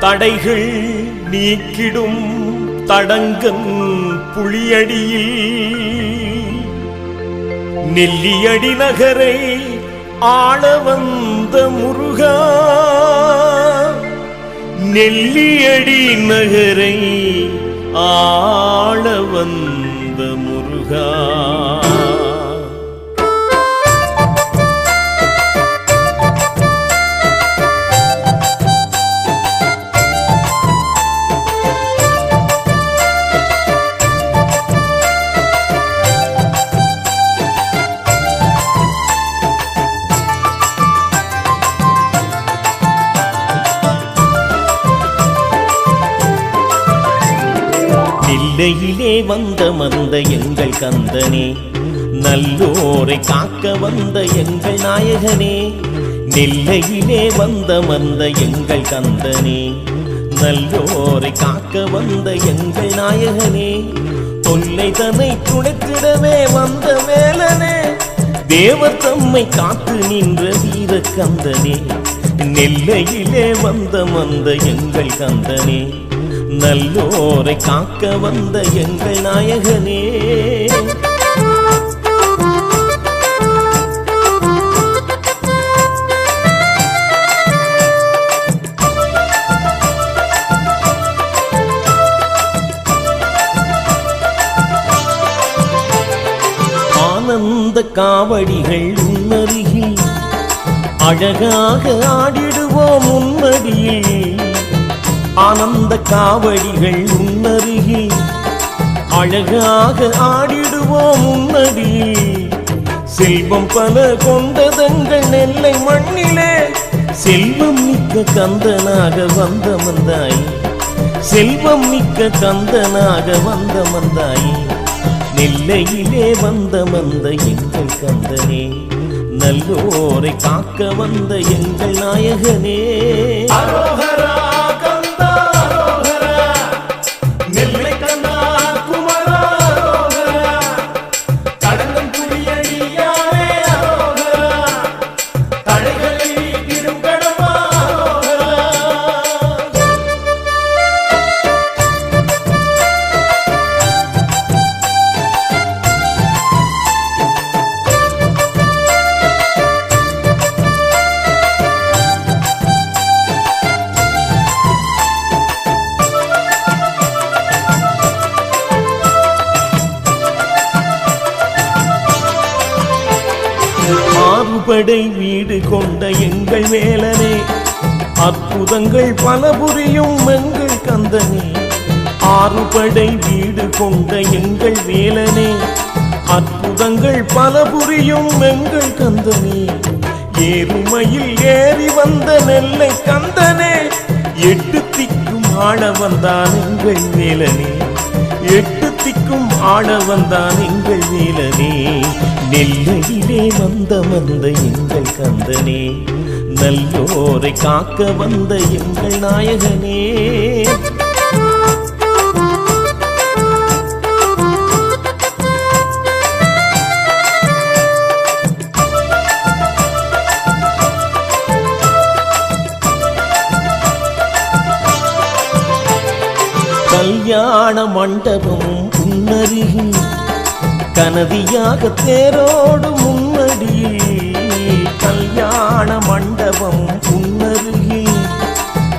தடைகள் நீக்கிடும் தடங்கன் புலியடியில் நெல்லியடி நகரை ஆள வந்த முருகா, நெல்லியடி நகரை ஆள வந்த முருகா. நெல்லையிலே வந்த மந்த எங்கள் கந்தனே, நல்லோரை காக்க வந்த எங்கள் நாயகனே. நெல்லையிலே வந்த மந்த எங்கள் கந்தனே, நல்லோரை காக்க வந்த எங்கள் நாயகனே. தொல்லை தன்னை துடைத்திடவே வந்த வேலனே, தேவர் தம்மை காத்து நின்ற வீர கந்தனே. நெல்லையிலே வந்த மந்த எங்கள் கந்தனே, நல்லோரை காக்க வந்த எங்கள் நாயகனே. ஆனந்த காவடிகள் உன்னருகில் அழகாக ஆடிடுவோம் உன்னடியில். ஆனந்த காவடிகள் உன்னருகில் அழகாக ஆடிடுவோம் உன்னடியில். செல்வம் பல கொண்டதங்கள் நெல்லை மண்ணிலே, செல்வம் மிக்க கந்தனாக வந்த மந்தாய். செல்வம் மிக்க கந்தனாக வந்த மந்தாய். நெல்லையிலே வந்த மந்த எங்கள் கந்தனே, நல்லோரை காக்க வந்த எங்கள் நாயகனே. அரோகரா கந்தா அரோகரா, நெல்லை கந்தா குமரா அரோகரா, கடங்கம் புலியடியாரே அரோகரா, தடைகளை நீக்கிடும் கடமா அரோகரா. ஆறுபடை வீடு கொண்ட எங்கள் வேலனே, அற்புதங்கள் பல புரியும் எங்கள் கந்தனே. ஆறுபடை வீடு கொண்ட எங்கள் வேலனே, அற்புதங்கள் பல புரியும் எங்கள் கந்தனே. ஏறுமையில் ஏறி வந்த நெல்லை கந்தனே, எட்டு திக்கும் ஆள வந்தான் எங்கள் வேலனே. எட்டு திக்கும் ஆட வந்தான் எங்கள் வேலனே. நெல்லையிலே வந்த மந்த எங்கள் கந்தனே, நல்லோரை காக்க வந்த எங்கள் நாயகனே. கல்யாண மண்டபம் உன்னருகில் கனதியாக தேரோடு முன்னடியில். கல்யாண மண்டபம் உன்னருகில்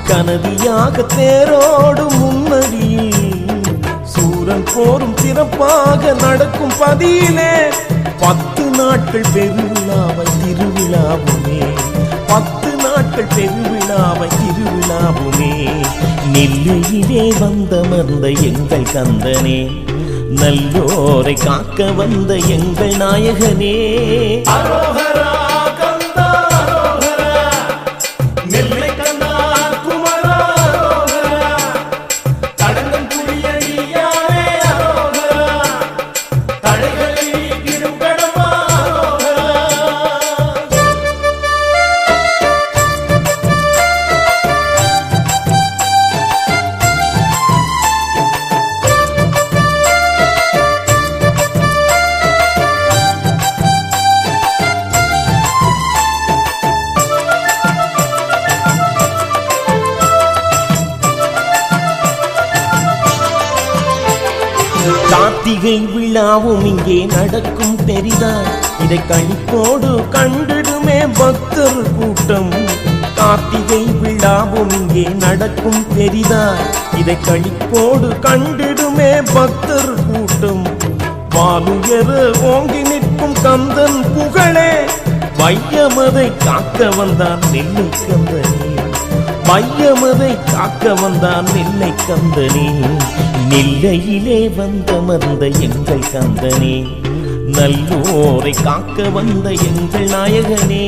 கனதியாக தேரோடு முன்னடியில். சூரன் போரும் சிறப்பாக நடக்கும் பதியிலே, 10 நாட்கள் பெருவிழாவை திருவிழாவுமே. 10 நாட்கள் பெருவிழாவை திருவிழாவுமே. நெல்லையிலே வந்த மந்த எங்கள் கந்தனே, நல்லோரை காக்க வந்த எங்கள் நாயகனே. அரோகரா கந்தா அரோகரா, நெல்லை கந்தா குமரா அரோகரா, கடங்கம் புலியடியாரே அரோகரா, தடைகளை நீக்கிடும் கடமா அரோகரா. கார்த்திகை விழாவும் இங்கே நடக்கும் தெரிதா, இதை கணிப்போடு கண்டிடுமே பக்தர் கூட்டம். கார்த்திகை விழாவும் இங்கே நடக்கும் தெரிதா, இதை கணிப்போடு கண்டிடுமே பக்தர் கூட்டம். வானுயர ஓங்கி நிற்கும் கந்தன் புகழே, வையமதை காக்க வந்தான் நெல்லை கந்தனே. வையமதை காக்க வந்தான் நெல்லை கந்தனே. நெல்லையிலே வந்தமர்ந்த எங்கள் கந்தனே, நல்லோரை காக்க வந்த எங்கள் நாயகனே.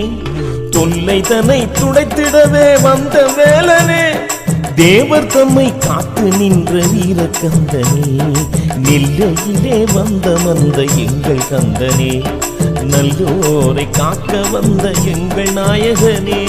தொல்லை தன்னை துடைத்திடவே வந்த வேலனே, தேவர் தம்மை காத்து நின்ற வீர கந்தனே. நெல்லையிலே வந்தமர்ந்த எங்கள் கந்தனே, நல்லோரை காக்க வந்த எங்கள் நாயகனே.